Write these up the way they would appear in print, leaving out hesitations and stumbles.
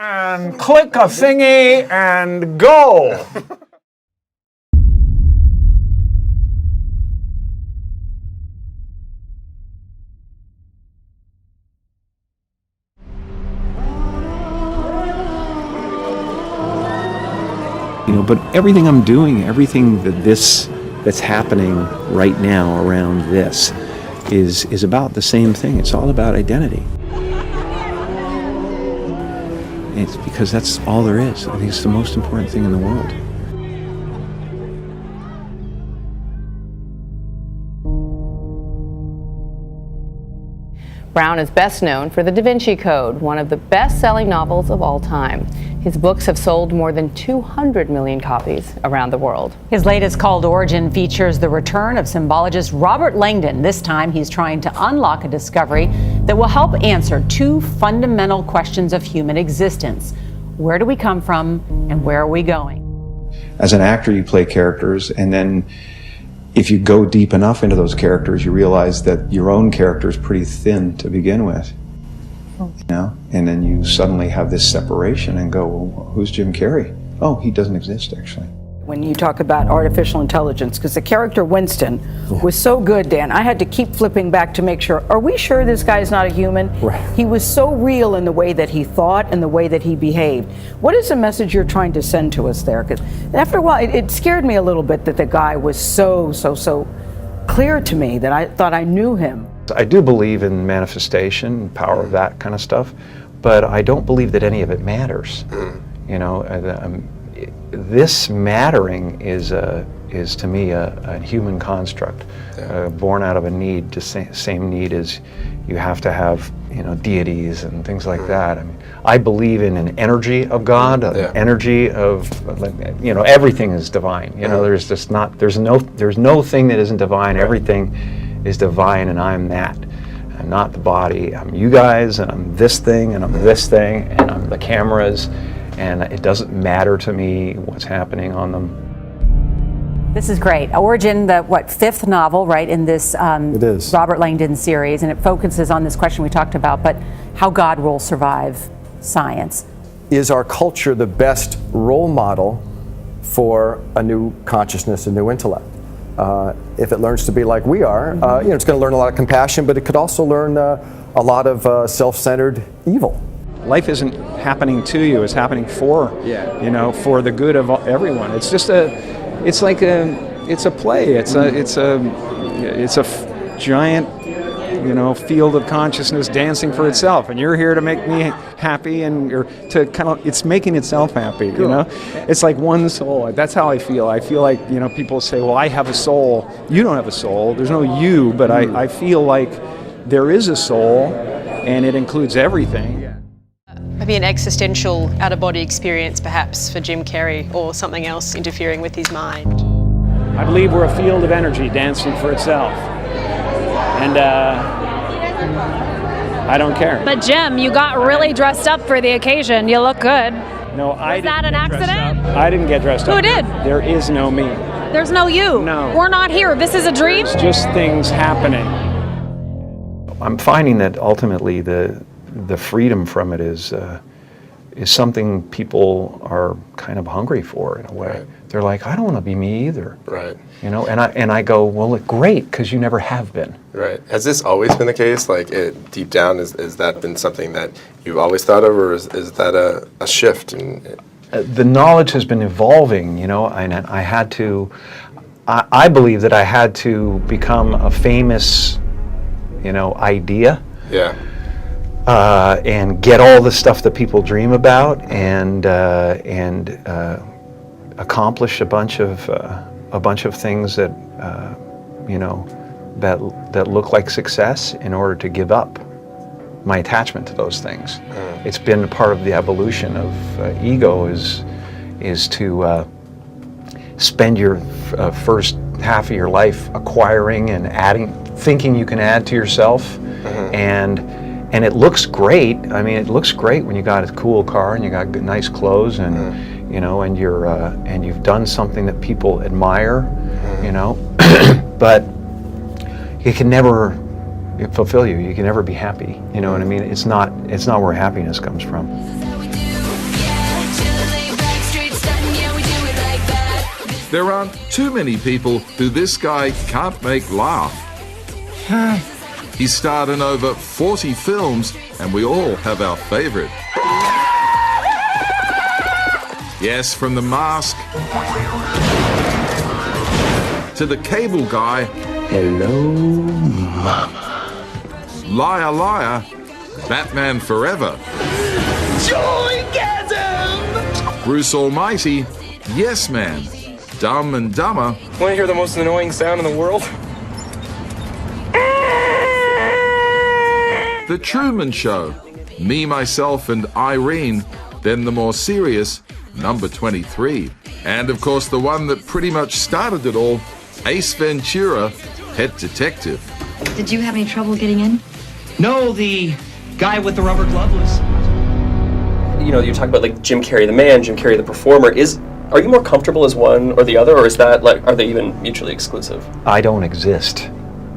and click a thingy and go. But everything I'm doing, everything that's happening right now around this is about the same thing. It's all about identity. It's because that's all there is. I think it's the most important thing in the world. Brown is best known for The Da Vinci Code, one of the best-selling novels of all time. His books have sold more than 200 million copies around the world. His latest called Origin features the return of symbologist Robert Langdon. This time he's trying to unlock a discovery that will help answer two fundamental questions of human existence. Where do we come from and where are we going? As an actor, you play characters, and then if you go deep enough into those characters, you realize that your own character is pretty thin to begin with. And then you suddenly have this separation and go, well, who's Jim Carrey? Oh, he doesn't exist, actually. When you talk about artificial intelligence, because the character Winston was so good, Dan, I had to keep flipping back to make sure, are we sure this guy is not a human? Right. He was so real in the way that he thought and the way that he behaved. What is the message you're trying to send to us there? Because after a while, it scared me a little bit that the guy was so clear to me that I thought I knew him. I do believe in manifestation, power of that kind of stuff, but I don't believe that any of it matters. This mattering is to me a human construct, born out of a need, the same need as you have to have, deities and things like that. I mean, I believe in an energy of God, an energy of, everything is divine. There's no thing that isn't divine. Everything is divine, and I'm that. I'm not the body. I'm you guys, and I'm this thing, and I'm this thing, and I'm the cameras, and it doesn't matter to me what's happening on them. This is great. Origin, the fifth novel, right, in this it is. Robert Langdon series, and it focuses on this question we talked about, but how God will survive science. Is our culture the best role model for a new consciousness, a new intellect? If it learns to be like we are, it's going to learn a lot of compassion, but it could also learn a lot of self-centered evil. Life isn't happening to you; it's happening for for the good of everyone. It's just it's a play. It's a giant field of consciousness dancing for itself, and you're here to make me happy, and it's making itself happy. It's like one soul. That's how I feel. I feel like people say, well, I have a soul. You don't have a soul. There's no you, but I feel like there is a soul, and it includes everything. Maybe an existential out-of-body experience, perhaps, for Jim Carrey, or something else interfering with his mind. I believe we're a field of energy dancing for itself. And I don't care. But Jim, you got really dressed up for the occasion. You look good. No, I didn't. Was that an accident? I didn't get dressed up. Who did? There is no me. There's no you. No. We're not here. This is a dream? It's just things happening. I'm finding that ultimately the freedom from it is something people are kind of hungry for in a way. Right. They're like, I don't want to be me either. Right. And I go, well, great, because you never have been. Right. Has this always been the case? Like, deep down, has that been something that you've always thought of, or is that a shift? The knowledge has been evolving, and I had to. I believe that I had to become a famous, idea. Yeah. And get all the stuff that people dream about, and accomplish a bunch of things that that look like success in order to give up my attachment to those things. It's been a part of the evolution of ego is to spend your first half of your life acquiring and adding, thinking you can add to yourself, and it looks great. I mean, it looks great when you got a cool car and you got nice clothes, and and you're and you've done something that people admire, but it can never fulfill you. You can never be happy. You know what I mean? It's not where happiness comes from. There aren't too many people who this guy can't make laugh. He's starred in over 40 films, and we all have our favorite. Yes, from The Mask to The Cable Guy. Hello, Mama. Liar, Liar, Batman Forever. Joygasm! Bruce Almighty, Yes Man, Dumb and Dumber. Want to hear the most annoying sound in the world? The Truman Show, Me, Myself and Irene, then the more serious Number 23. And of course the one that pretty much started it all, Ace Ventura, Pet Detective. Did you have any trouble getting in? No, the guy with the rubber glove was. You know, you talk about like Jim Carrey the man, Jim Carrey the performer. Are you more comfortable as one or the other, or is that like, are they even mutually exclusive? I don't exist.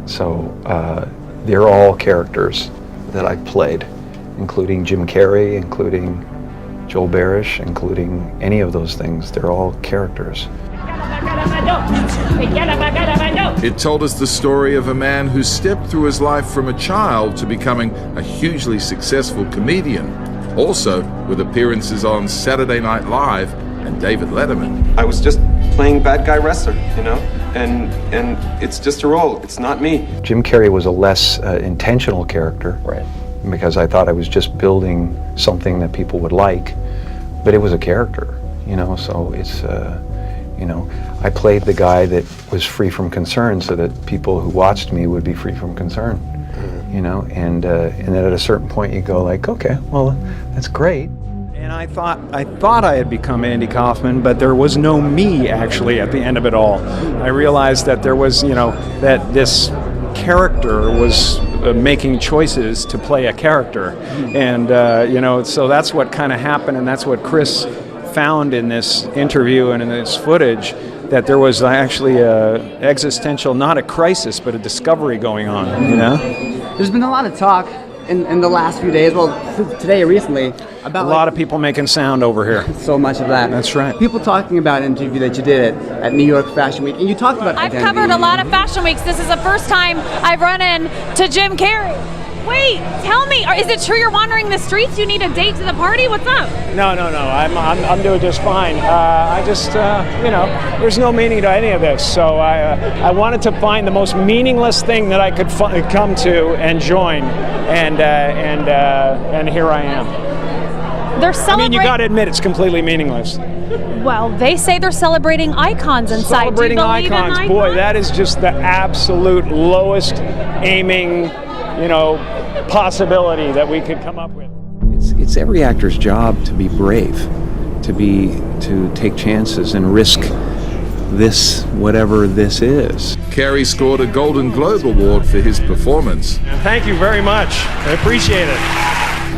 So they're all characters that I've played, including Jim Carrey, including Joel Barish, including any of those things. They're all characters. It told us the story of a man who stepped through his life from a child to becoming a hugely successful comedian, also with appearances on Saturday Night Live and David Letterman. I was just playing bad guy wrestler, you know, and it's just a role. It's not me. Jim Carrey was a less intentional character, right? Because I thought I was just building something that people would like, but it was a character, you know. So it's, you know, I played the guy that was free from concern, so that people who watched me would be free from concern, you know. And then at a certain point, you go like, okay, well, that's great. And I thought I had become Andy Kaufman, but there was no me actually at the end of it all. I realized that there was, you know, that this character was making choices to play a character, and you know, so that's what kind of happened, and that's what Chris found in this interview and in this footage, that there was actually a existential, not a crisis, but a discovery going on. You know, there's been a lot of talk in the last few days, well, today recently, about a lot of people making sound over here. So much of that. That's right. People talking about an interview that you did at New York Fashion Week, and you talked about I've identity. covered a lot of fashion weeks. This is the first time I've run into Jim Carrey. Wait, tell me, is it true you're wandering the streets? You need a date to the party? What's up? No. I'm doing just fine. I just, you know, there's no meaning to any of this. So I wanted to find the most meaningless thing that I could come to and join, and here I am. They're celebrating. I mean, you got to admit it's completely meaningless. Well, they say they're celebrating icons inside. Celebrating icons, boy, that is just the absolute lowest aiming, you know, possibility that we could come up with. It's every actor's job to be brave, to take chances and risk this, whatever this is. Carrey scored a Golden Globe Award for his performance. Thank you very much. I appreciate it.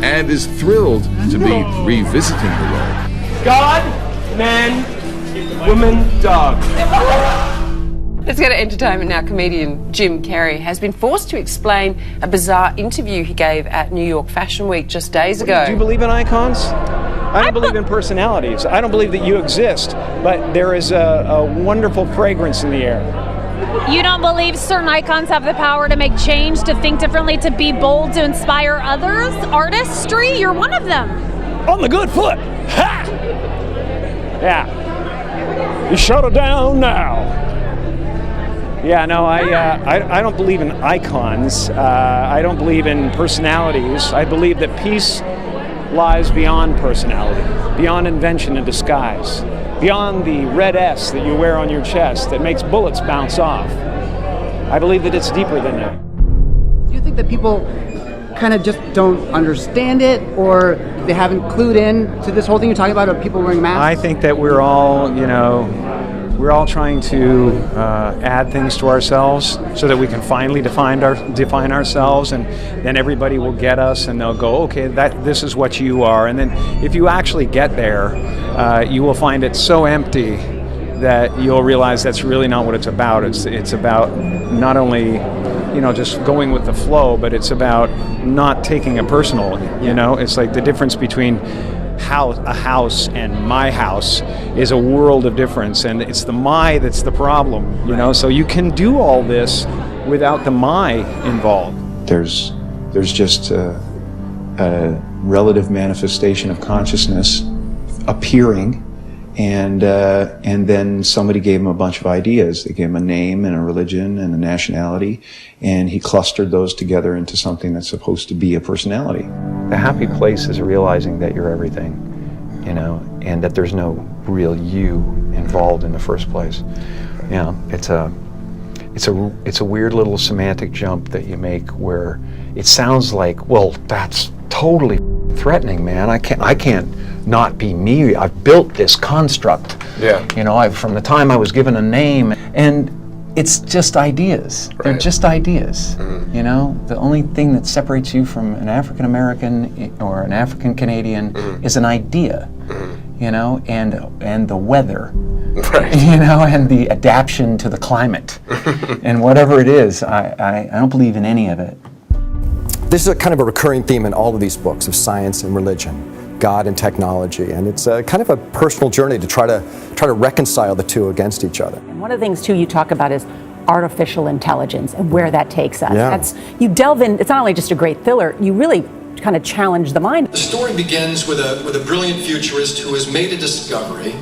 And is thrilled to be revisiting the role. God, man, woman, dog. Let's go to entertainment now. Comedian Jim Carrey has been forced to explain a bizarre interview he gave at New York Fashion Week just days ago. Do you believe in icons? I don't believe in personalities. I don't believe that you exist, but there is a wonderful fragrance in the air. You don't believe certain icons have the power to make change, to think differently, to be bold, to inspire others? Artistry? You're one of them. On the good foot. Ha! Yeah. You shut her down now. Yeah, no, I don't believe in icons. I don't believe in personalities. I believe that peace lies beyond personality, beyond invention and disguise, beyond the red S that you wear on your chest that makes bullets bounce off. I believe that it's deeper than that. Do you think that people kind of just don't understand it, or they haven't clued in to this whole thing you're talking about of people wearing masks? I think that we're all, you know, we're all trying to add things to ourselves so that we can finally define ourselves, and then everybody will get us and they'll go, okay, this is what you are. And then if you actually get there, you will find it so empty that you'll realize that's really not what it's about. It's about not only, you know, just going with the flow, but it's about not taking it personal. You know, it's like the difference between a house and my house is a world of difference, and it's the my that's the problem, you know. So you can do all this without the my involved. There's just a relative manifestation of consciousness appearing, and then somebody gave him a bunch of ideas. They gave him a name and a religion and a nationality, and he clustered those together into something that's supposed to be a personality. The happy place is realizing that you're everything, you know, and that there's no real you involved in the first place. You know, it's a weird little semantic jump that you make where it sounds like, well, that's totally threatening, man. I can't not be me. I've built this construct. Yeah. You know, from the time I was given a name, and it's just ideas. Right. They're just ideas. You know, the only thing that separates you from an African American or an African Canadian is an idea. You know, and the weather. Right. You know, and the adaptation to the climate, and whatever it is, I don't believe in any of it. This is a kind of a recurring theme in all of these books of science and religion, God and technology, and it's a kind of a personal journey to try to reconcile the two against each other. And one of the things too you talk about is artificial intelligence and where that takes us. Yeah. You delve in. It's not only just a great thriller. You really kind of challenge the mind. The story begins with a brilliant futurist who has made a discovery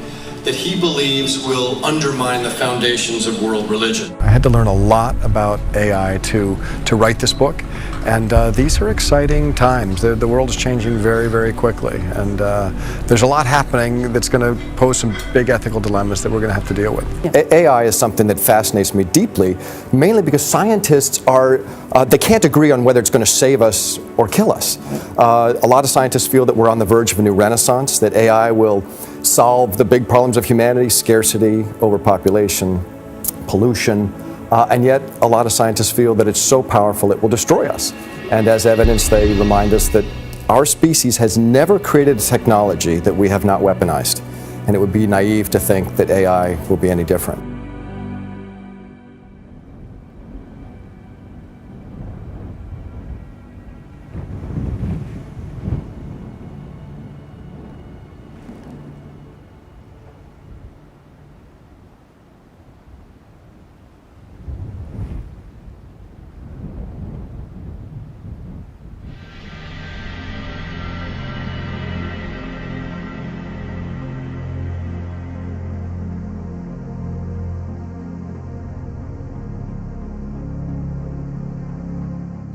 that he believes will undermine the foundations of world religion. I had to learn a lot about AI to write this book, and these are exciting times. The world is changing very, very quickly, and there's a lot happening that's going to pose some big ethical dilemmas that we're going to have to deal with. Yeah. AI is something that fascinates me deeply, mainly because scientists they can't agree on whether it's going to save us or kill us. A lot of scientists feel that we're on the verge of a new renaissance, that AI will solve the big problems of humanity: scarcity, overpopulation, pollution, and yet a lot of scientists feel that it's so powerful it will destroy us. And as evidence, they remind us that our species has never created a technology that we have not weaponized, and it would be naive to think that AI will be any different.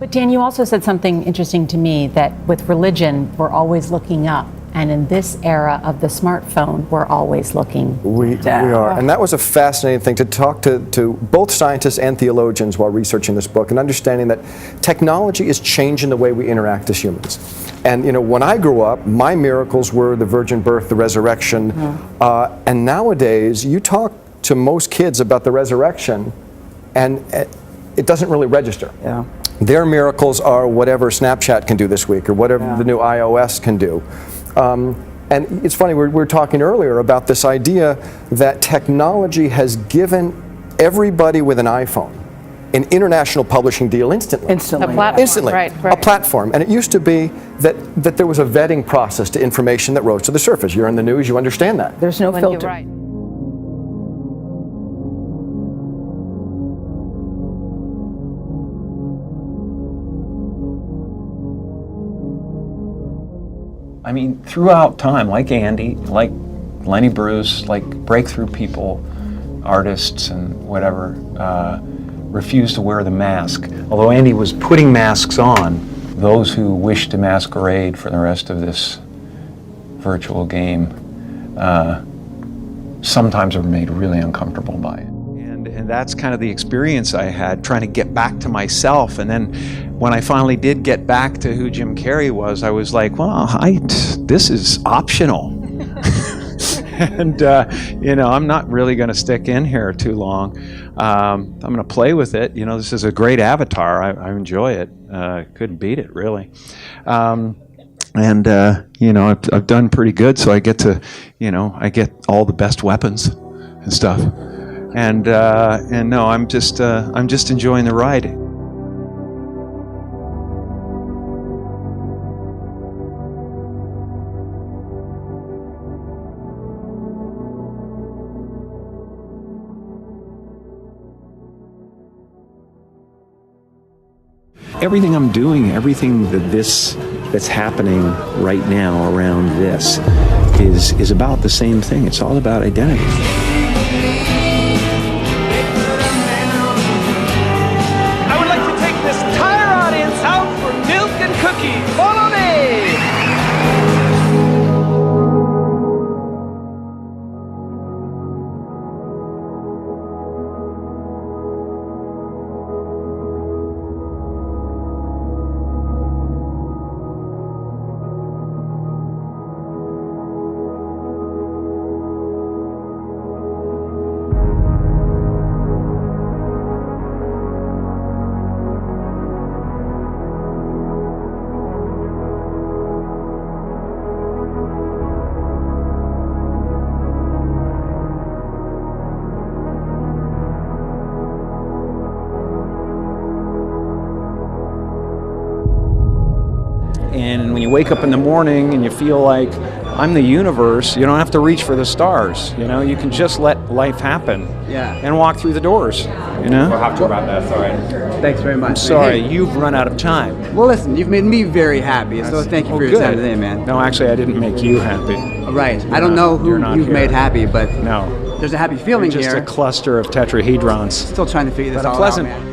But Dan, you also said something interesting to me, that with religion, we're always looking up. And in this era of the smartphone, we're always looking down. We are. And that was a fascinating thing, to talk to both scientists and theologians while researching this book, and understanding that technology is changing the way we interact as humans. And you know, when I grew up, my miracles were the virgin birth, the resurrection. And nowadays, you talk to most kids about the resurrection, and it doesn't really register. Yeah. Their miracles are whatever Snapchat can do this week, or whatever the new iOS can do. And it's funny, we were talking earlier about this idea that technology has given everybody with an iPhone an international publishing deal instantly. Instantly. A platform. Instantly. Right. A platform. And it used to be that there was a vetting process to information that rose to the surface. You're in the news, you understand that. There's no filter. You're right. I mean, throughout time, like Andy, like Lenny Bruce, like breakthrough people, artists and whatever, refused to wear the mask. Although Andy was putting masks on, those who wish to masquerade for the rest of this virtual game sometimes are made really uncomfortable by it. And that's kind of the experience I had, trying to get back to myself. And then when I finally did get back to who Jim Carrey was, I was like, well, this is optional. And, you know, I'm not really going to stick in here too long. I'm going to play with it. You know, this is a great avatar. I enjoy it. Couldn't beat it, really. And, you know, I've done pretty good, so I get to, you know, I get all the best weapons and stuff. And no, I'm just enjoying the ride. everything I'm doing, everything that's happening right now around this is about the same thing. It's all about identity. I would like to take this entire audience out for milk and cookies. Follow me! And when you wake up in the morning and you feel like I'm the universe, you don't have to reach for the stars. You know, you can just let life happen. Yeah. And walk through the doors. You know. We'll have to wrap that. Sorry. Thanks very much. I'm sorry, Hey. you've run out of time. Well, listen, you've made me very happy, so thank you for your good. time today, man. No, actually, I didn't make you happy. Right. I don't know who you've made happy, but no, there's a happy feeling You're just here. a cluster of tetrahedrons. Still trying to figure this But a all pleasant, out, man.